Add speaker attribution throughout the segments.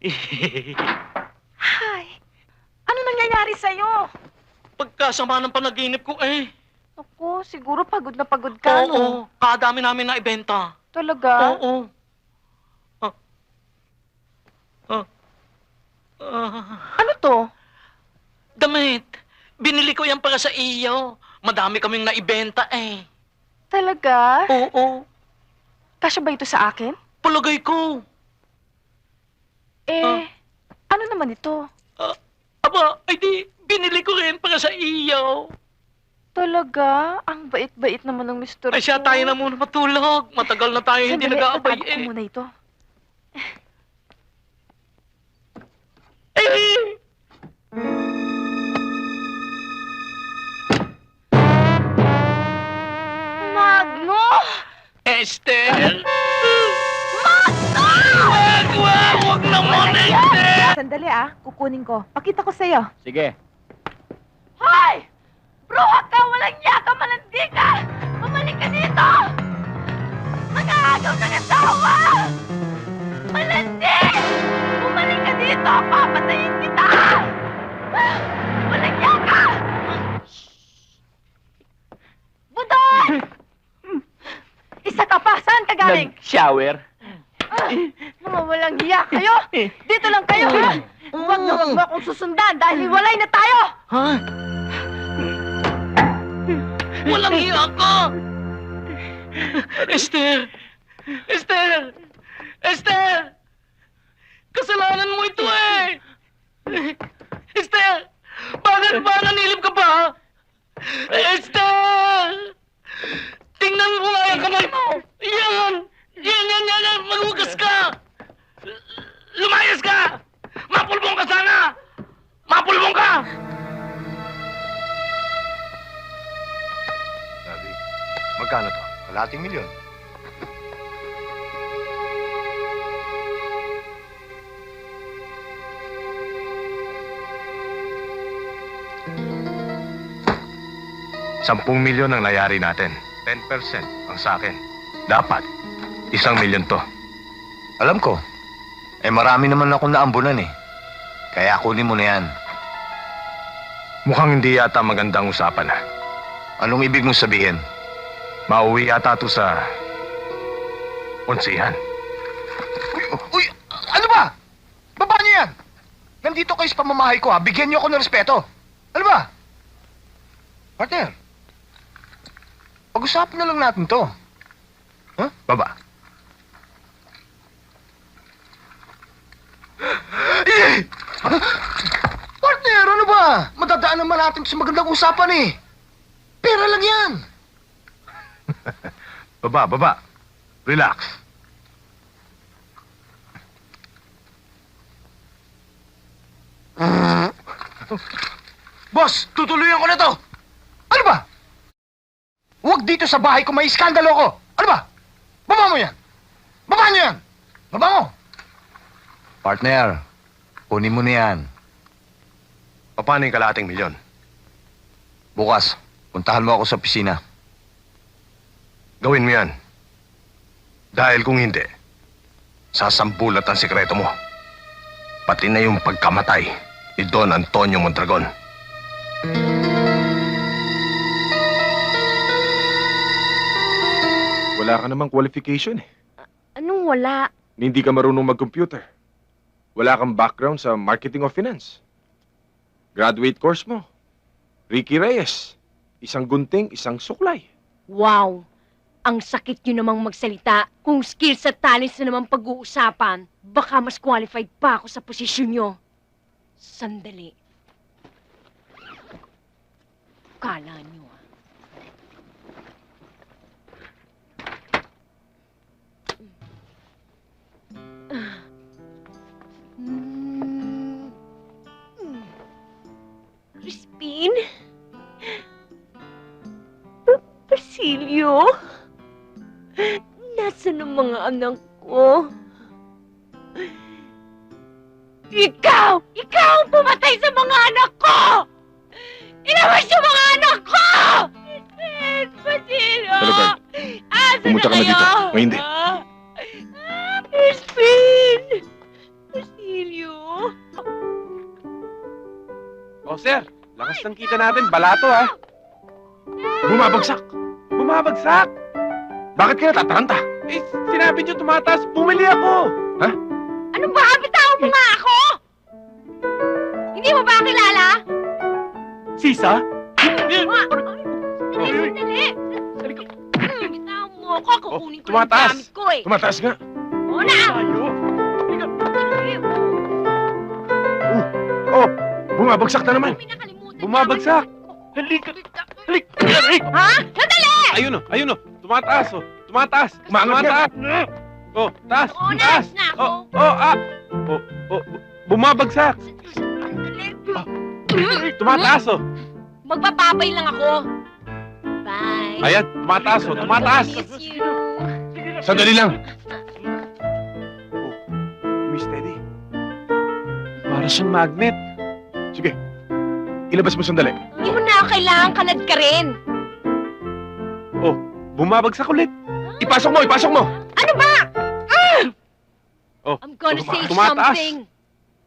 Speaker 1: Hi! Ano nangyayari sa'yo?
Speaker 2: Pagkasama ng panaginip ko
Speaker 1: Naku, siguro pagod na pagod ka, no?
Speaker 2: Oo, kadami namin na ibenta.
Speaker 1: Talaga?
Speaker 2: Oo. Ah. Ah.
Speaker 1: Ano to?
Speaker 2: Damit. Binili ko yan para sa iyo. Madami kaming naibenta
Speaker 1: Talaga?
Speaker 2: Oo.
Speaker 1: Kasya ba ito sa akin?
Speaker 2: Palagay ko.
Speaker 1: Ano naman ito?
Speaker 2: Aba, ay di, binili ko rin para sa iyo.
Speaker 1: Talaga? Ang bait-bait naman ng mister
Speaker 2: Ay siya,
Speaker 1: ko.
Speaker 2: tayo na muna matulog. Matagal na tayo hindi
Speaker 1: Sandali,
Speaker 2: nag-aabay
Speaker 1: tatago ko muna ito. Magno!
Speaker 2: Esther! Wag naman, Esther!
Speaker 1: Sandali kukunin ko. Pakita ko sa'yo.
Speaker 3: Sige.
Speaker 1: Hoy! Bruha ka! Walang niya ka! Malandi ka! Bumalik ka dito! Mag-aagaw ng asawa! Malandi! Bumalik ka dito! Papatayin kita! Walang niya ka! Budol! Isa ka pa! Saan ka galing?
Speaker 3: Nag-shower.
Speaker 1: Mga walang hiya kayo! Dito lang kayo, ha? Huwag na huwag mo akong susundan dahil hiwalay na tayo!
Speaker 2: Ha? Walang iya ka! Esther! Esther! Esther! Kasalanan mo ito Esther! Bakit ba nanilip ka pa? Esther! Tingnan mo nga yung kamay mo! Yan! Yan! Maghugas ka! Lumayas ka! Mapulbong ka sana! Mapulbong ka!
Speaker 4: Sabi, magkano to? Kalating milyon. Sampung milyon ang nayari natin. 10% ang sa akin. Dapat, 1,000,000 to. Alam ko. Marami naman akong naambunan Kaya kunin mo na yan. Mukhang hindi yata magandang usapan Anong ibig mong sabihin? Mauwi yata to sa onsihan. Uy! Ano ba? Baba niyo yan! Nandito kayo sa pamamahay ko Bigyan niyo ako ng respeto. Ano ba? Partner, pag-usapan na lang natin to. Baba. Partner, ano ba? Madadaan naman natin sa magandang usapan Pera lang yan. Baba. Relax. Boss, tutuloyan ko na to. Ano ba? Huwag dito sa bahay ko may iskandalo ko. Ano ba? Baba mo yan. Baba niyo yan. Baba mo. Partner, kunin mo na yan. Paano yung kalahating milyon? Bukas, puntahan mo ako sa opisina. Gawin mo yan. Dahil kung hindi, sasambulat ang sikreto mo. Pati na yung pagkamatay ni Don Antonio Mondragon.
Speaker 5: Wala ka namang qualification
Speaker 1: Anong wala?
Speaker 5: Hindi ka marunong mag-computer. Wala kang background sa marketing o finance. Graduate course mo. Ricky Reyes. Isang gunting, isang suklay.
Speaker 6: Wow! Ang sakit nyo namang magsalita. Kung skills at talents na naman pag-uusapan, baka mas qualified pa ako sa posisyon nyo. Sandali. Kala nyo Crispin? Basilio? Nasaan ang mga anak ko? Ikaw! Ikaw ang pumatay sa mga anak ko! Ilabas yung mga anak ko! Basilio!
Speaker 5: Talagay.
Speaker 6: Asa
Speaker 5: Pumunta ka na dito. May hindi.
Speaker 6: Crispin! Basilio!
Speaker 5: sir. Lakas ng kita natin. Balato, ha? Bumabagsak. Bumabagsak.
Speaker 2: Bakit ka natataranta?
Speaker 5: Eh, sinabi niyo tumataas. Bumili ako. Ha?
Speaker 6: Ano ba? Bitawan mo nga ako! Hindi mo ba kilala?
Speaker 2: Sisa?
Speaker 6: Dali, sandali! Bitawan mo ako, kukunin ko yung
Speaker 5: tumataas.
Speaker 6: gamit ko eh.
Speaker 5: Tumataas nga.
Speaker 6: Oo na!
Speaker 2: Tayo.
Speaker 6: Dali,
Speaker 5: Oh, bumabagsak na naman.
Speaker 6: May nakalimutan
Speaker 5: Bumabagsak.
Speaker 2: Halika. Halika.
Speaker 6: Ha? Sandali!
Speaker 5: Ayun o, ayun o. Tumataas o. Tumataas.
Speaker 2: Umangat ka.
Speaker 5: Tumataas. Oh, taas.
Speaker 6: Oo na,
Speaker 5: Taas.
Speaker 6: na ako.
Speaker 5: Bumabagsak.
Speaker 6: Sandali.
Speaker 5: Tumataas o.
Speaker 6: Magpapapay lang ako. Bye.
Speaker 5: Ayan, tumataas o. Tumataas.
Speaker 6: Miss you.
Speaker 5: Sandali lang. Miss Teddy. Para siyang magnet. Sige. Ilabas mo sandali.
Speaker 6: Hindi mo na kailangan kalad ka rin.
Speaker 5: Bumabagsak ulit. Ipasok mo, ipasok mo.
Speaker 6: Ano ba?
Speaker 5: Oh,
Speaker 6: I'm gonna say
Speaker 5: tumataas.
Speaker 6: something.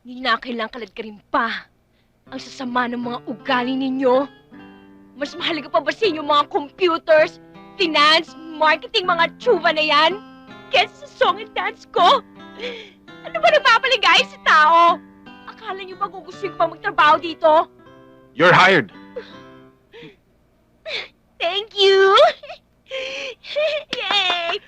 Speaker 6: Hindi na kailangan kalad ka rin pa. Ang sasama ng mga ugali ninyo. Mas mahalaga pa ba sa inyo mga computers, finance, marketing, mga tsuba na yan? Kesa sa song and dance ko? Ano ba nagpapaligay sa tao? Akala niyo ba gugustuhin ko pa magtrabaho dito?
Speaker 5: You're hired.
Speaker 6: Thank you! Yay!